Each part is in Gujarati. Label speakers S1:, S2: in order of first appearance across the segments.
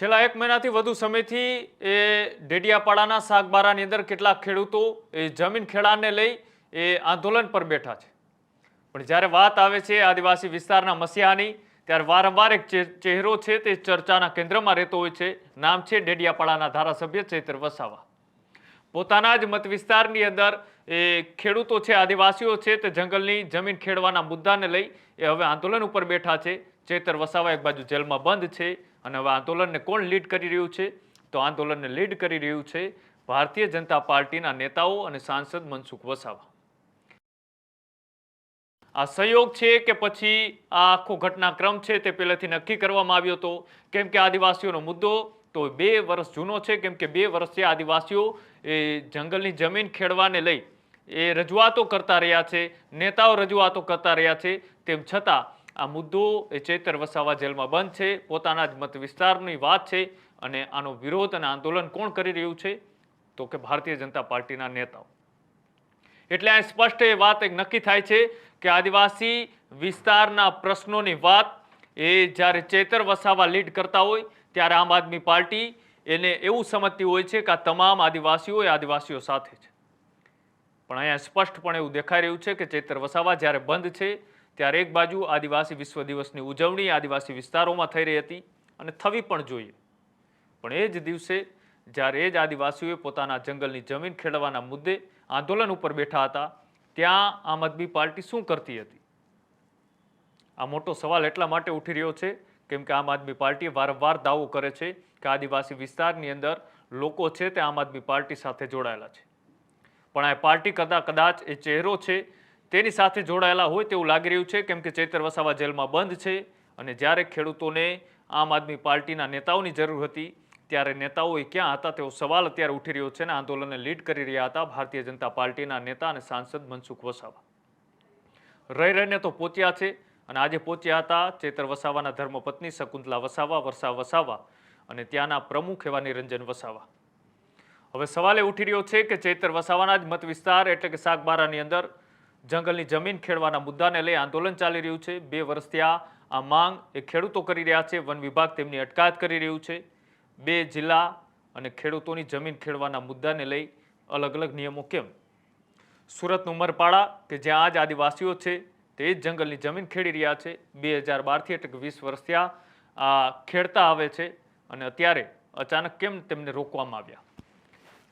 S1: છેલ્લા 1 મહિનાથી વધુ સમયથી એ ડેડિયાપાડાના સાગબારાની અંદર કેટલાક ખેડૂતો એ જમીન ખેડાણને લઈ એ આંદોલન પર બેઠા છે। પણ જ્યારે વાત આવે છે આદિવાસી વિસ્તારના મસીહાની, ત્યારે વારંવાર એક ચહેરો છે તે ચર્ચાના કેન્દ્રમાં રહેતો હોય છે। નામ છે ડેડિયાપાડાના ધારાસભ્ય ચૈતર વસાવા। પોતાના જ મત વિસ્તારની અંદર એ ખેડૂતો છે, આદિવાસીઓ છે તે જંગલની જમીન ખેડવાના મુદ્દાને લઈ એ હવે આંદોલન ઉપર બેઠા છે। ચૈતર વસાવા એક બાજુ જેલમાં બંધ છે અને હવે આંદોલનને કોણ લીડ કરી રહ્યું છે? તો આંદોલનને લીડ કરી રહ્યું છે ભારતીય જનતા પાર્ટીના નેતાઓ અને સાંસદ મનસુખ વસાવા। આ સહયોગ છે કે પછી આ આખો ઘટનાક્રમ છે તે પહેલેથી નક્કી કરવામાં આવ્યો હતો? કેમ કે આદિવાસીઓનો મુદ્દો તો 2 વર્ષ જૂનો છે, કેમ કે 2 વર્ષથી આદિવાસીઓ એ જંગલની જમીન ખેડવાને લઈ એ રજૂઆતો કરતા રહ્યા છે, નેતાઓ રજૂઆતો કરતા રહ્યા છે। તેમ છતાં આ મુદ્દો એ ચૈતર વસાવા જેલમાં બંધ છે। પોતાના જ મત વિસ્તારની વાત છે અને આનો વિરોધ અને આંદોલન કોણ કરી રહ્યું છે? તો કે ભારતીય જનતા પાર્ટીના નેતાઓ। એટલે આ સ્પષ્ટ એ વાત એક નક્કી થાય છે કે આદિવાસી વિસ્તારના પ્રશ્નોની વાત એ જ્યારે ચૈતર વસાવા લીડ કરતા હોય ત્યારે આમ આદમી પાર્ટી એને એવું સમજતી હોય છે કે આ તમામ આદિવાસીઓ એ આદિવાસીઓ સાથે છે। પણ અહીંયા સ્પષ્ટપણે એવું દેખાઈ રહ્યું છે કે ચૈતર વસાવા જ્યારે બંધ છે ત્યારે એક બાજુ આદિવાસી વિશ્વ દિવસની ઉજવણી આદિવાસી વિસ્તારોમાં થઈ રહી હતી અને થવી પણ જોઈએ, પણ એ જ દિવસે જ્યારે એ જ આદિવાસીઓએ પોતાના જંગલની જમીન ખેડવાના મુદ્દે આંદોલન ઉપર બેઠા હતા ત્યાં આમ આદમી પાર્ટી શું કરતી હતી? આ મોટો સવાલ એટલા માટે ઉઠી રહ્યો છે કેમ કે આમ આદમી પાર્ટી વારંવાર દાવો કરે છે કે આદિવાસી વિસ્તારની અંદર લોકો છે તે આમ આદમી પાર્ટી સાથે જોડાયેલા છે, પણ આ પાર્ટી કદાચ એ ચહેરો છે તેની સાથે જોડાયેલા હોય તેવું લાગી રહ્યું છે, કેમ કે ચૈતર વસાવા જેલમાં બંધ છે અને જ્યારે ખેડૂતોને આમ આદમી પાર્ટીના નેતાઓની જરૂર હતી ત્યારે નેતાઓ એ ક્યાં હતા તેવો સવાલ અત્યારે ઉઠી રહ્યો છે અને આંદોલનને લીડ કરી રહ્યા હતા ભારતીય જનતા પાર્ટીના નેતા અને સાંસદ મનસુખ વસાવા। રહીને તો પહોંચ્યા છે અને આજે પહોંચ્યા હતા ચૈતર વસાવાના ધર્મપત્ની શકુંતલા વસાવા, વર્ષા વસાવા અને ત્યાંના પ્રમુખ એવા નિરંજન વસાવા। હવે સવાલ એ ઉઠી રહ્યો છે કે ચૈતર વસાવાના જ મત વિસ્તાર એટલે કે સાગબારાની અંદર જંગલની જમીન ખેડવાના મુદ્દાને લઈ આંદોલન ચાલી રહ્યું છે। 2 વર્ષથી આ માંગ એ ખેડૂતો કરી રહ્યા છે, વન વિભાગ તેમની અટકાયત કરી રહ્યું છે। 2 જિલ્લા અને ખેડૂતોની જમીન ખેડવાના મુદ્દાને લઈ અલગ અલગ નિયમો કેમ? સુરતનું ઉમરપાડા કે જ્યાં આજ આદિવાસીઓ છે તે જ જંગલની જમીન ખેડી રહ્યા છે, 2012થી એટલે કે 20 વર્ષથી આ ખેડતા આવે છે અને અત્યારે અચાનક કેમ તેમને રોકવામાં આવ્યા?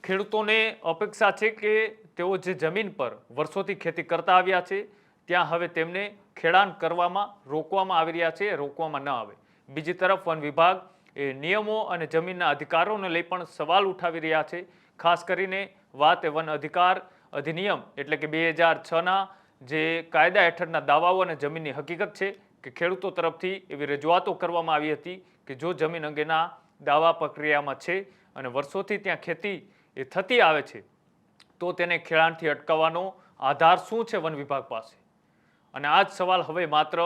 S1: ખેડૂતોને અપેક્ષા છે કે તેઓ જે જમીન પર વર્ષોથી ખેતી કરતા આવ્યા છે ત્યાં હવે તેમને ખેડાણ કરવામાં રોકવામાં આવી રહ્યા છે, રોકવામાં ન આવે। બીજી તરફ વન વિભાગ એ નિયમો અને જમીનના અધિકારોને લઈ પણ સવાલ ઉઠાવી રહ્યા છે। ખાસ કરીને વાત એ વન અધિકાર અધિનિયમ એટલે કે 2006ના જે કાયદા હેઠળના દાવાઓ અને જમીનની હકીકત છે કે ખેડૂતો તરફથી એવી રજૂઆતો કરવામાં આવી હતી કે જો જમીન અંગેના દાવા પ્રક્રિયામાં છે અને વર્ષોથી ત્યાં ખેતી એ થતી આવે છે તો તેને ખેડાણથી અટકાવવાનો આધાર શું છે વન વિભાગ પાસે? અને આ જ સવાલ હવે માત્ર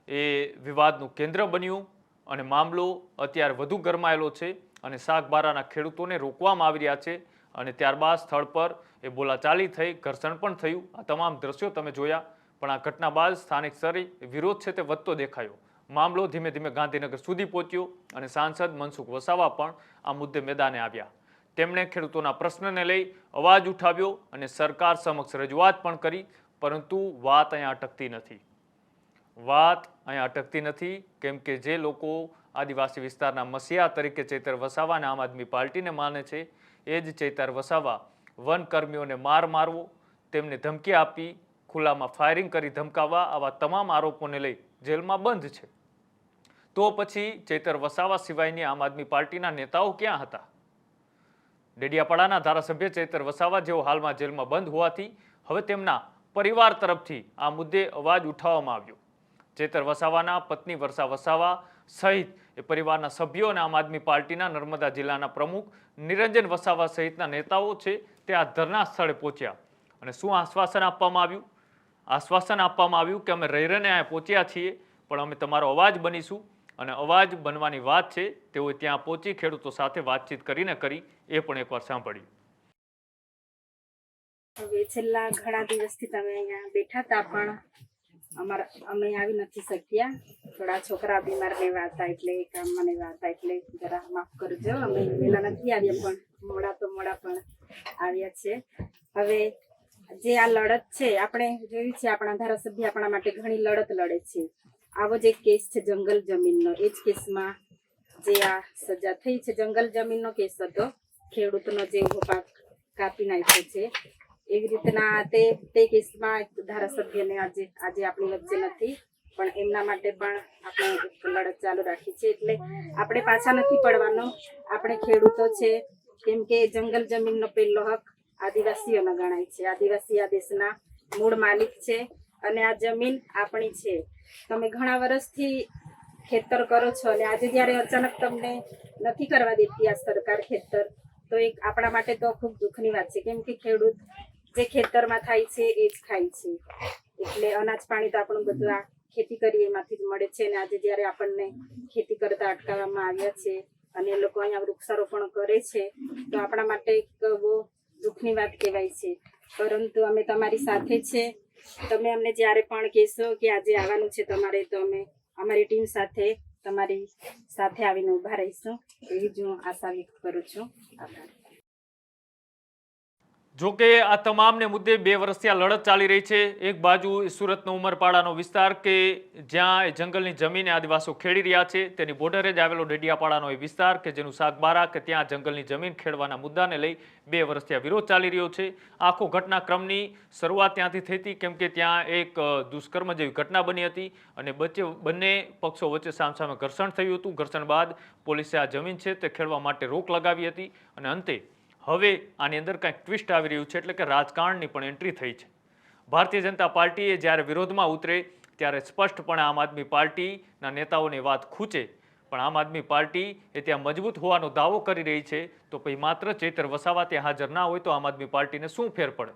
S1: એ વિવાદનું કેન્દ્ર બન્યું અને મામલો અત્યારે વધુ ગરમાયેલો છે અને સાગબારાના ખેડૂતોને રોકવામાં આવી રહ્યા છે અને ત્યારબાદ સ્થળ પર એ બોલાચાલી થઈ, ઘર્ષણ પણ થયું। આ તમામ દ્રશ્યો તમે જોયા, પણ આ ઘટના બાદ સ્થાનિક સ્તરે વિરોધ છે તે વધતો દેખાયો। મામલો ધીમે ધીમે ગાંધીનગર સુધી પહોંચ્યો અને સાંસદ મનસુખ વસાવા પણ આ મુદ્દે મેદાને આવ્યા। તેમણે ખેડૂતોના પ્રશ્નને લઈ અવાજ ઉઠાવ્યો અને સરકાર સમક્ષ રજૂઆત પણ કરી, પરંતુ વાત અહીંયા અટકતી નથી। વાત અહીંયા અટકતી નથી કેમ કે જે લોકો આદિવાસી વિસ્તારના મસીહા તરીકે ચૈતર વસાવા અને આમ આદમી પાર્ટીને માને છે એ જ ચૈતર વસાવા વનકર્મીઓને મારવો, તેમને ધમકી આપી, ખુલ્લામાં ફાયરિંગ કરી ધમકાવવા, આવા તમામ આરોપોને લઈ જેલમાં બંધ છે। તો પછી ચૈતર વસાવા સિવાયની આમ આદમી પાર્ટીના નેતાઓ ક્યાં હતા? ડેડિયાપાડાના ધારાસભ્ય ચૈતર વસાવા જેઓ હાલમાં જેલમાં બંધ હોવાથી હવે તેમના પરિવાર તરફથી આ મુદ્દે અવાજ ઉઠાવવામાં આવ્યો। ચૈતર વસાવાના પત્ની વર્ષા વસાવા સહિત એ પરિવારના સભ્યો અને આમ આદમી પાર્ટીના નર્મદા જિલ્લાના પ્રમુખ નિરંજન વસાવા સહિતના નેતાઓ છે તે આ ધરના સ્થળે પહોંચ્યા અને શું આશ્વાસન આપવામાં આવ્યું? આશ્વાસન આપવામાં આવ્યું કે અમે રહીને અહીંયા પહોંચ્યા છીએ પણ અમે તમારો અવાજ બનીશું અને અવાજ બનવાની વાત છે તેઓ ત્યાં પહોંચી ખેડૂતો સાથે વાતચીત કરીને કરી, એ પણ એકવાર સાંભળ્યું।
S2: હવે છેલ્લા ઘણા દિવસથી તમે અહીંયા બેઠા હતા, પણ અમે આવી નથી શક્યા, થોડા છોકરા બીમાર ને એવા હતા એટલે કામમાં ને એવા હતા એટલે જરા માફ કરજો. અમે વહેલા નથી આવ્યા પણ મોડા પણ આવ્યા છે. હવે જે આ લડત છે આપણે જોયું છે, આપણા ધારાસભ્ય આપણા માટે ઘણી લડત લડે છે. આવો જ એક કેસ છે જંગલ જમીનનો. એ જ કેસમાં જે આ સજા થઈ છે, જંગલ જમીનનો કેસ હતો, ખેડૂતનો જે ઉભો પાક કાપી નાખ્યો છે. એવી રીતના તે કેસમાં ધારાસભ્યને આજે આપણી વચ્ચે નથી, પણ એમના માટે પણ આપણે એક લડત ચાલુ રાખી છે. એટલે આપણે પાછા નથી પડવાનો. આપણે ખેડૂતો છે, કેમ કે જંગલ જમીનનો પહેલો હક આદિવાસીઓનો ગણાય છે. આદિવાસી આ દેશના મૂળ માલિક છે અને આ જમીન આપણી છે. તમે ઘણા વર્ષથી ખેતર કરો છો અને આજે જ્યારે અચાનક તમને નથી કરવા દેતી આ સરકાર ખેતર, તો એક આપણા માટે તો ખૂબ દુઃખની વાત છે. કેમ કે ખેડૂત જે ખેતરમાં થાય છે એ જ ખાય છે. એટલે અનાજ પાણી તો આપણું બધું આ ખેતી કરીએ એમાંથી જ મળે છે. અને આજે જ્યારે આપણને ખેતી કરતા અટકાવવામાં આવ્યા છે અને એ લોકો અહીંયા વૃક્ષારોપણ કરે છે, તો આપણા માટે એક બહુ દુઃખની વાત કહેવાય છે. પરંતુ અમે તમારી સાથે છે. તમે અમને જ્યારે પણ કહેશો કે આજે આવવાનું છે તમારે, તો અમે અમારી ટીમ સાથે તમારી સાથે આવીને ઊભા રહીશું, એવી જ હું આશા વ્યક્ત કરું છું. આભાર.
S1: જો કે આ તમામને મુદ્દે 2 વર્ષથી આ લડત ચાલી રહી છે. એક બાજુ સુરતનો ઉમરપાડાનો વિસ્તાર કે જ્યાં એ જંગલની જમીન આદિવાસીઓ ખેડી રહ્યા છે, તેની બોર્ડરે જ આવેલો ડેડિયાપાડાનો એ વિસ્તાર કે જેનું સાગબારા કે ત્યાં જંગલની જમીન ખેડવાના મુદ્દાને લઈ 2 વર્ષથી આ વિરોધ ચાલી રહ્યો છે. આખો ઘટનાક્રમની શરૂઆત ત્યાંથી થઈ હતી, કેમ કે ત્યાં એક દુષ્કર્મ જેવી ઘટના બની હતી અને બંને પક્ષો વચ્ચે સામસામે ઘર્ષણ થયું હતું. ઘર્ષણ બાદ પોલીસે આ જમીન છે તે ખેડવા માટે રોક લગાવી હતી અને અંતે હવે આની અંદર કંઈક ટ્વિસ્ટ આવી રહ્યું છે, એટલે કે રાજકારણની પણ એન્ટ્રી થઈ છે. ભારતીય જનતા પાર્ટીએ જ્યારે વિરોધમાં ઉતરે ત્યારે સ્પષ્ટપણે આમ આદમી પાર્ટીના નેતાઓની વાત ખૂચે, પણ આમ આદમી પાર્ટી એ ત્યાં મજબૂત હોવાનો દાવો કરી રહી છે, તો પછી માત્ર ચૈતર વસાવા ત્યાં હાજર ના હોય તો આમ આદમી પાર્ટીને શું ફેર પડે?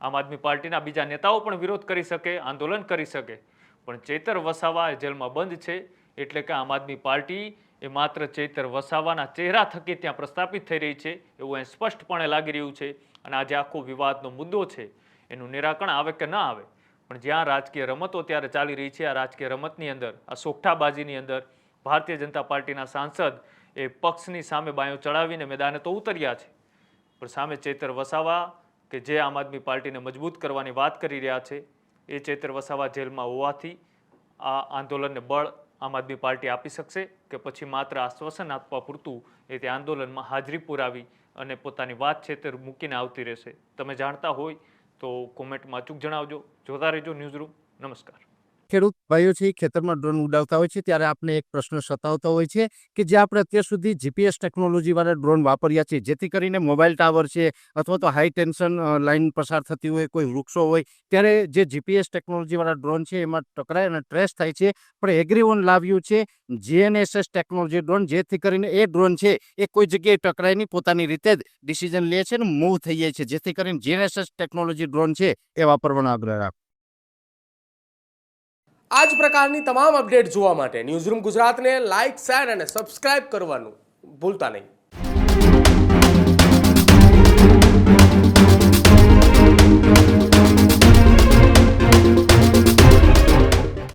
S1: આમ આદમી પાર્ટીના બીજા નેતાઓ પણ વિરોધ કરી શકે, આંદોલન કરી શકે, પણ ચૈતર વસાવા જેલમાં બંધ છે, એટલે કે આમ આદમી પાર્ટી એ માત્ર ચૈતર વસાવાના ચહેરા થકી ત્યાં પ્રસ્થાપિત થઈ રહી છે એવું અહીં સ્પષ્ટપણે લાગી રહ્યું છે. અને આજે આખો વિવાદનો મુદ્દો છે એનું નિરાકરણ આવે કે ન આવે, પણ જ્યાં રાજકીય રમતો ત્યારે ચાલી રહી છે, આ રાજકીય રમતની અંદર, આ સોગઠાબાજીની અંદર ભારતીય જનતા પાર્ટીના સાંસદ એ પક્ષની સામે બાયો ચડાવીને મેદાને તો ઉતર્યા છે, પણ સામે ચૈતર વસાવા કે જે આમ આદમી પાર્ટીને મજબૂત કરવાની વાત કરી રહ્યા છે, એ ચૈતર વસાવા જેલમાં હોવાથી આ આંદોલનને બળ આમ આદમી પાર્ટી આપી શકશે કે પછી માત્ર આશ્વાસન આપવા પૂરતું એ તે આંદોલનમાં હાજરી પુરાવી અને પોતાની વાત છે તે મૂકીને આવતી રહેશે? તમે જાણતા હોય તો કોમેન્ટમાં અચૂક જણાવજો. જોતા રહેજો ન્યૂઝરૂમ. નમસ્કાર.
S3: ખેડૂત ભાઈઓ છે ખેતરમાં ડ્રોન ઉડાવતા હોય છે ત્યારે આપણે એક પ્રશ્ન સતાવતો હોય છે કે જે આપણે અત્યાર સુધી જીપીએસ ટેકનોલોજી વાળા ડ્રોન વાપર્યા છે, જેથી કરીને મોબાઈલ ટાવર છે અથવા તો હાઈ ટેન્શન લાઈન પસાર થતી હોય, કોઈ વૃક્ષો હોય, ત્યારે જે જીપીએસ ટેકનોલોજી વાળા ડ્રોન છે એમાં ટકરાય અને ટ્રેસ થાય છે. પણ એગ્રીવન લાવ્યું છે જીએનએસએસ ટેકનોલોજી ડ્રોન, જેથી કરીને એ ડ્રોન છે એ કોઈ જગ્યાએ ટકરાય નહીં, પોતાની રીતે જ ડિસિઝન લે છે અને મૂવ થઈ જાય છે, જેથી કરીને જીએનએસએસ ટેકનોલોજી ડ્રોન છે એ વાપરવાનો આગ્રહ રાખો.
S4: આ જ પ્રકારની તમામ અપડેટ જોવા માટે ન્યૂઝરૂમ ગુજરાતને લાઇક, શેર અને સબસ્ક્રાઇબ કરવાનું ભૂલતા નહીં.